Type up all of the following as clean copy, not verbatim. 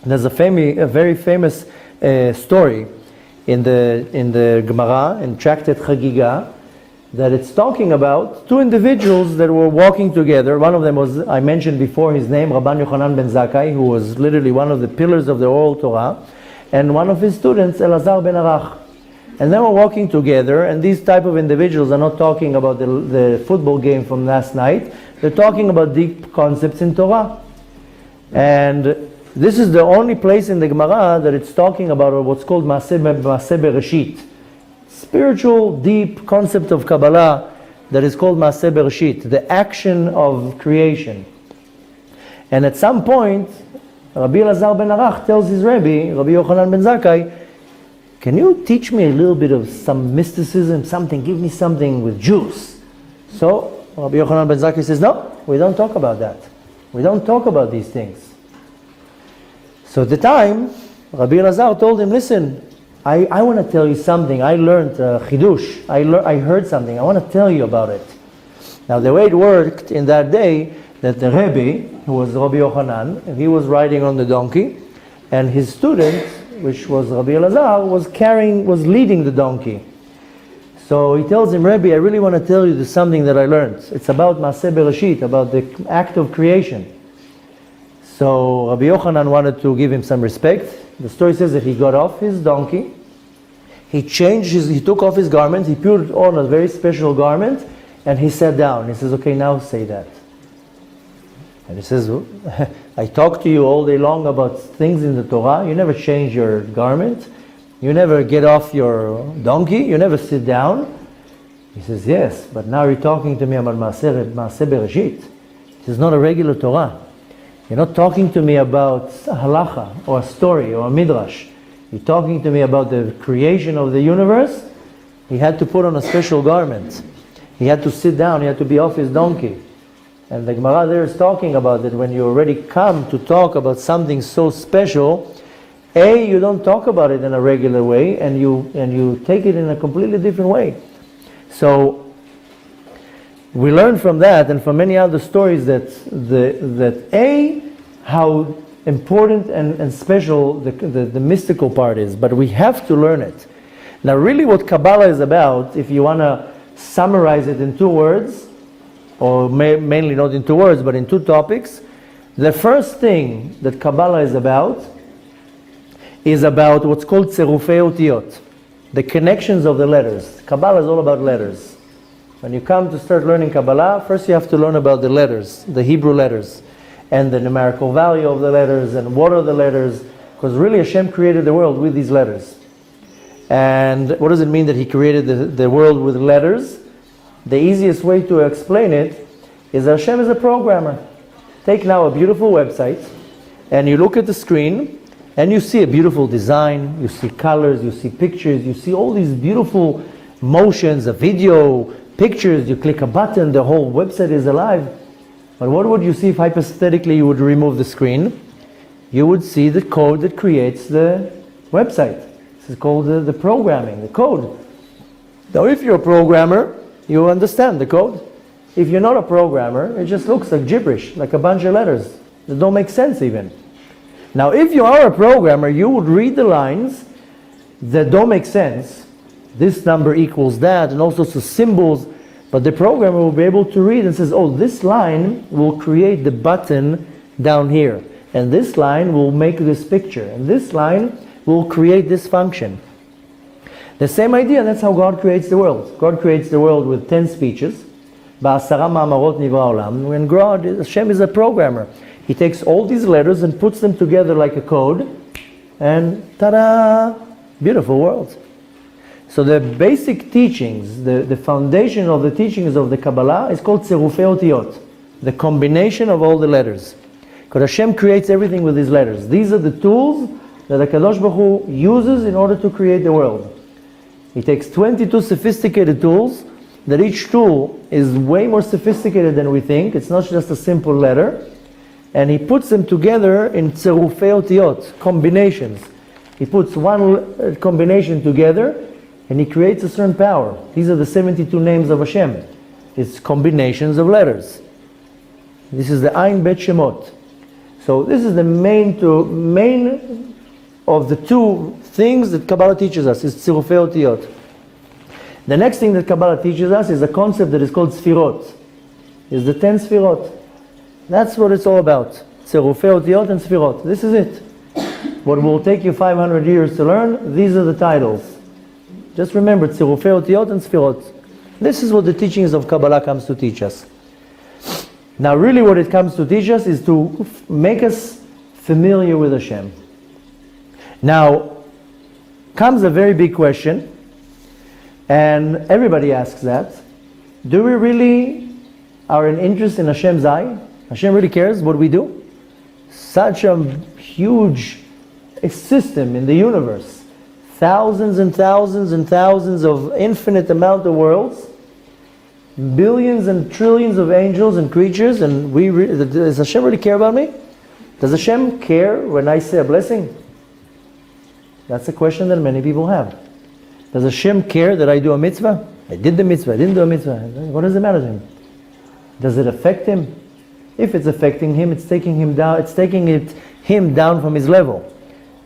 There's a very famous story in the Gemara, in Tractate Chagiga, that it's talking about two individuals that were walking together. One of them was, I mentioned before his name, Rabban Yochanan ben Zakkai, who was literally one of the pillars of the oral Torah, and one of his students, Elazar ben Arach. And they were walking together, and these type of individuals are not talking about the football game from last night. They're talking about deep concepts in Torah. And this is the only place in the Gemara that it's talking about what's called Maaseh Bereshit. Spiritual, deep concept of Kabbalah that is called Maaseh Bereshit, the action of creation. And at some point, Rabbi Elazar ben Arach tells his Rabbi Yochanan ben Zakkai, can you teach me a little bit of some mysticism, something, give me something with juice? So Rabbi Yochanan ben Zakkai says, no, we don't talk about that. We don't talk about these things. So at the time, Rabbi Elazar told him, listen, I want to tell you something. I learned chidush. I heard something. I want to tell you about it. Now the way it worked in that day, that the Rebbe, who was Rabbi Yochanan, he was riding on the donkey, and his student, which was Rabbi Elazar, was leading the donkey. So he tells him, Rebbe, I really want to tell you something that I learned. It's about Maaseh Bereshit, about the act of creation. So Rabbi Yochanan wanted to give him some respect. The story says that he got off his donkey, he took off his garment, he put on a very special garment, and he sat down. He says, okay, now say that. And he says, I talk to you all day long about things in the Torah. You never change your garment. You never get off your donkey. You never sit down. He says, yes, but now you're talking to me about Maaseh Bereshit. This is not a regular Torah. You're not talking to me about a halacha or a story or a midrash. You're talking to me about the creation of the universe. He had to put on a special garment. He had to sit down. He had to be off his donkey. And the Gemara there is talking about that when you already come to talk about something so special, you don't talk about it in a regular way, and you take it in a completely different way. So we learn from that and from many other stories that how important and special the mystical part is, but we have to learn it. Now really what Kabbalah is about, if you want to summarize it in two words, or mainly not in two words, but in two topics. The first thing that Kabbalah is about what's called tzerufei otiyot, the connections of the letters. Kabbalah is all about letters. When you come to start learning Kabbalah, first you have to learn about the letters, the Hebrew letters, and the numerical value of the letters, and what are the letters, because really Hashem created the world with these letters. And what does it mean that He created the world with letters? The easiest way to explain it is Hashem is a programmer. Take now a beautiful website, and you look at the screen, and you see a beautiful design, you see colors, you see pictures, you see all these beautiful motions, a video, pictures, you click a button, the whole website is alive. But what would you see if hypothetically you would remove the screen? You would see the code that creates the website. This is called the programming, the code. Now if you're a programmer, you understand the code. If you're not a programmer, it just looks like gibberish, like a bunch of letters that don't make sense even. Now, if you are a programmer, you would read the lines that don't make sense. This number equals that, and all sorts of symbols. But the programmer will be able to read and says, oh, this line will create the button down here. And this line will make this picture. And this line will create this function. The same idea, that's how God creates the world. God creates the world with 10 speeches. Ba'asara ma'amarot nivra olam. When Hashem is a programmer, He takes all these letters and puts them together like a code, and ta-da! Beautiful world. So the basic teachings, the foundation of the teachings of the Kabbalah is called tzerufei otiyot, the combination of all the letters. Because Hashem creates everything with His letters. These are the tools that the Kadosh Baruch Hu uses in order to create the world. He takes 22 sophisticated tools, that each tool is way more sophisticated than we think. It's not just a simple letter. And He puts them together in tzerufei otiyot, combinations. He puts one combination together, and He creates a certain power. These are the 72 names of Hashem. It's combinations of letters. This is the Ayin Bet Shemot. So this is the main of the two things that Kabbalah teaches us, is tzirufei otiyot. The next thing that Kabbalah teaches us is a concept that is called sfirot. Is the 10 sfirot. That's what it's all about. Tzirufei otiyot and sfirot. This is it. What will take you 500 years to learn, these are the titles. Just remember, tzirufei otiyot and sfirot. This is what the teachings of Kabbalah comes to teach us. Now really what it comes to teach us is to make us familiar with Hashem. Now comes a very big question, and everybody asks that. Do we really are an interest in Hashem's eye? Hashem really cares what we do? Such a huge system in the universe. Thousands and thousands and thousands of infinite amount of worlds. Billions and trillions of angels and creatures, and does Hashem really care about me? Does Hashem care when I say a blessing? That's a question that many people have. Does Hashem care that I do a mitzvah? I did the mitzvah, I didn't do a mitzvah. What does it matter to him? Does it affect him? If it's affecting him, it's taking him down. It's taking him down from his level,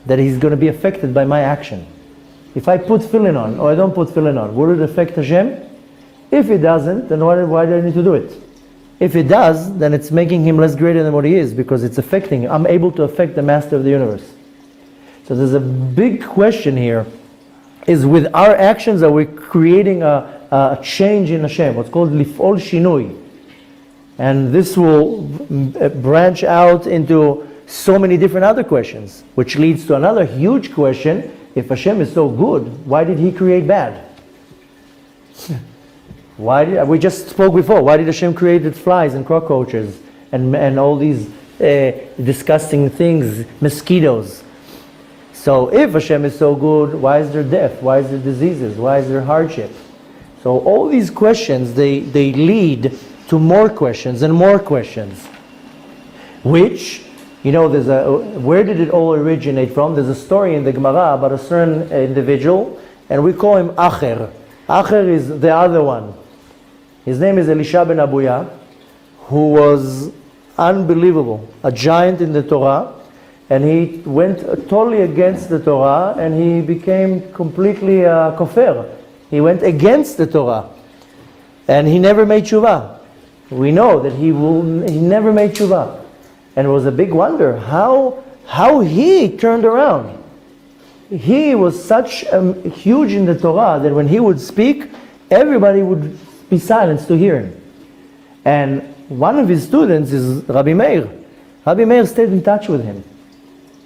that he's going to be affected by my action. If I put tefillin on or I don't put tefillin on, will it affect Hashem? If it doesn't, then why do I need to do it? If it does, then it's making him less greater than what he is, because it's affecting him. I'm able to affect the master of the universe. So there's a big question here, is with our actions, are we creating a change in Hashem, what's called lif'ol shinui. And this will branch out into so many different other questions, which leads to another huge question. If Hashem is so good, why did he create bad? We just spoke before, why did Hashem create flies and cockroaches and all these disgusting things, mosquitoes? So if Hashem is so good, why is there death? Why is there diseases? Why is there hardship? So all these questions, they lead to more questions and more questions. Which, where did it all originate from? There's a story in the Gemara about a certain individual, and we call him Acher. Acher is the other one. His name is Elisha ben Abuya, who was unbelievable, a giant in the Torah, and he went totally against the Torah, and he became completely kofar. He went against the Torah, and he never made tshuva. We know that he never made tshuva, and it was a big wonder how he turned around. He was such huge in the Torah that when he would speak, everybody would be silenced to hear him. And one of his students is Rabbi Meir. Rabbi Meir stayed in touch with him.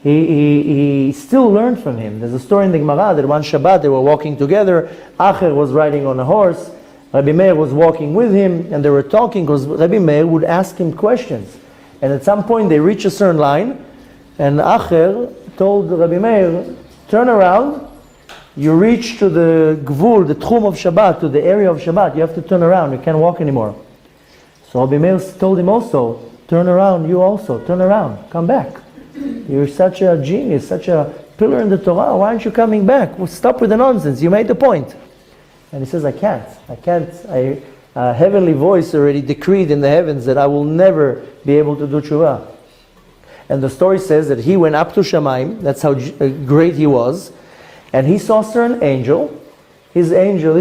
He still learned from him. There's a story in the Gemara that one Shabbat they were walking together. Acher was riding on a horse. Rabbi Meir was walking with him, and they were talking because Rabbi Meir would ask him questions. And at some point they reached a certain line, and Acher told Rabbi Meir, turn around, you reach to the gvul, the tchum of Shabbat, to the area of Shabbat, you have to turn around, you can't walk anymore. So Rabbi Meir told him also, turn around, you also, turn around, come back. You're such a genius, such a pillar in the Torah, why aren't you coming back? Well, stop with the nonsense, you made the point. And he says, I can't. A heavenly voice already decreed in the heavens that I will never be able to do tshuva. And the story says that he went up to Shamayim, that's how great he was, and he saw a certain angel. This angel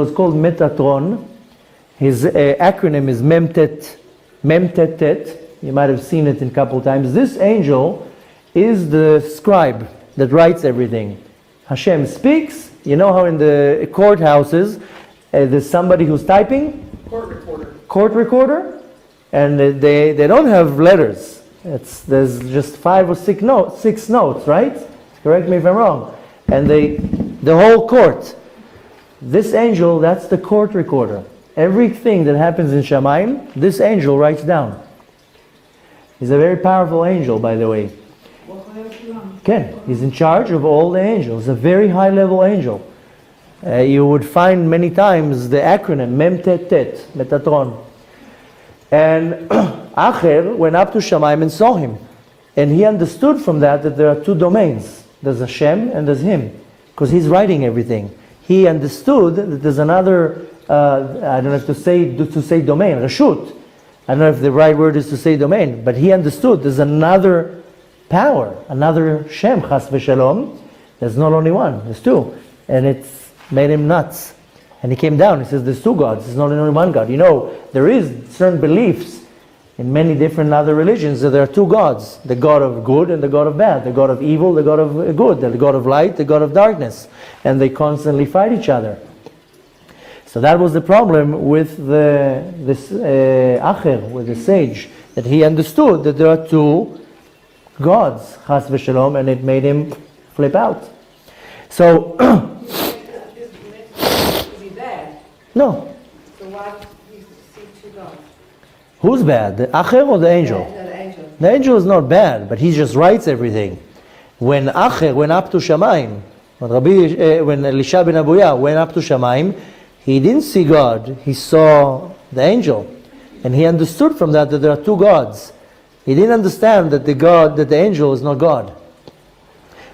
is called Metatron. His acronym is Memtetet. You might have seen it a couple times. This angel is the scribe that writes everything. Hashem speaks. You know how in the courthouses there's somebody who's typing? Court recorder. And they don't have letters. There's just 5 or 6 notes, right? Correct me if I'm wrong. And the whole court. This angel, that's the court recorder. Everything that happens in Shamayim, this angel writes down. He's a very powerful angel, by the way. Ken, he's in charge of all the angels. A very high level angel. You would find many times the acronym Memtetet, Metatron. And Acher went up to Shamayim and saw him. And he understood from that there are 2 domains. There's Hashem and there's him. Because he's writing everything. He understood that there's another, I don't have to say domain, Rashut. I don't know if the right word is to say domain, but he understood there's another power, another Shem, Chas v'Shalom. There's not only one, there's two. And it's made him nuts. And he came down, he says there's two gods, there's not only one God. You know, there is certain beliefs in many different other religions that there are two gods. The God of good and the God of bad. The God of evil, the God of good. The God of light, the God of darkness. And they constantly fight each other. So that was the problem with this Acher, with the sage, that he understood that there are two gods, Chas v'Shalom, and it made him flip out. So, be bad. No. So why do you see two gods? Who's bad? The Acher or the angel? The angel. The angel is not bad, but he just writes everything. When Acher went up to Shamayim, when Elisha ben Abuya went up to Shamayim, he didn't see God, he saw the angel. And he understood from that there are two gods. He didn't understand that the angel is not God.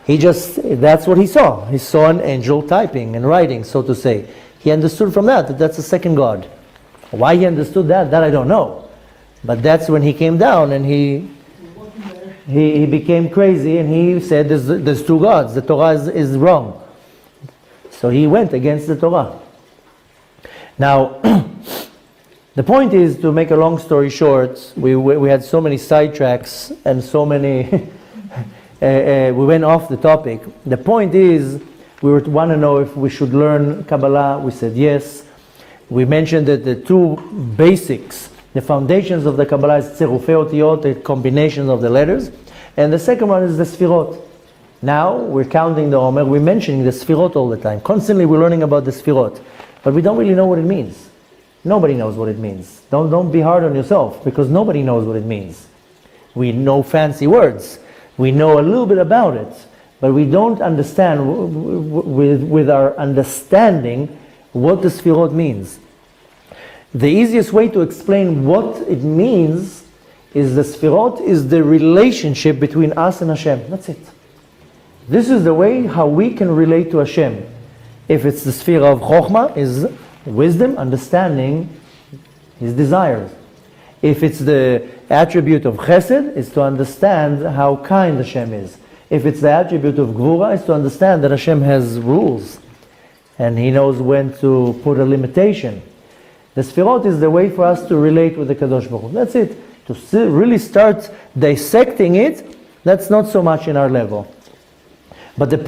That's what he saw. He saw an angel typing and writing, so to say. He understood from that that's the second God. Why he understood that I don't know. But that's when he came down and he became crazy and he said there's two gods. The Torah is wrong. So he went against the Torah. Now, the point is, to make a long story short, we had so many sidetracks and so many, we went off the topic. The point is, we want to know if we should learn Kabbalah. We said yes. We mentioned that the two basics, the foundations of the Kabbalah is tzerufei otiyot, the combination of the letters. And the second one is the Sfirot. Now, we're counting the Omer, we're mentioning the Sfirot all the time. Constantly we're learning about the Sfirot. But we don't really know what it means. Nobody knows what it means. Don't be hard on yourself, because nobody knows what it means. We know fancy words. We know a little bit about it. But we don't understand with our understanding what the Sfirot means. The easiest way to explain what it means is the Sfirot is the relationship between us and Hashem. That's it. This is the way how we can relate to Hashem. If it's the sphere of Chokhmah, is wisdom, understanding His desires. If it's the attribute of Chesed, is to understand how kind Hashem is. If it's the attribute of Gvura, is to understand that Hashem has rules and He knows when to put a limitation. The Sfirot is the way for us to relate with the Kadosh Baruch Hu. That's it. To really start dissecting it, that's not so much in our level. But the point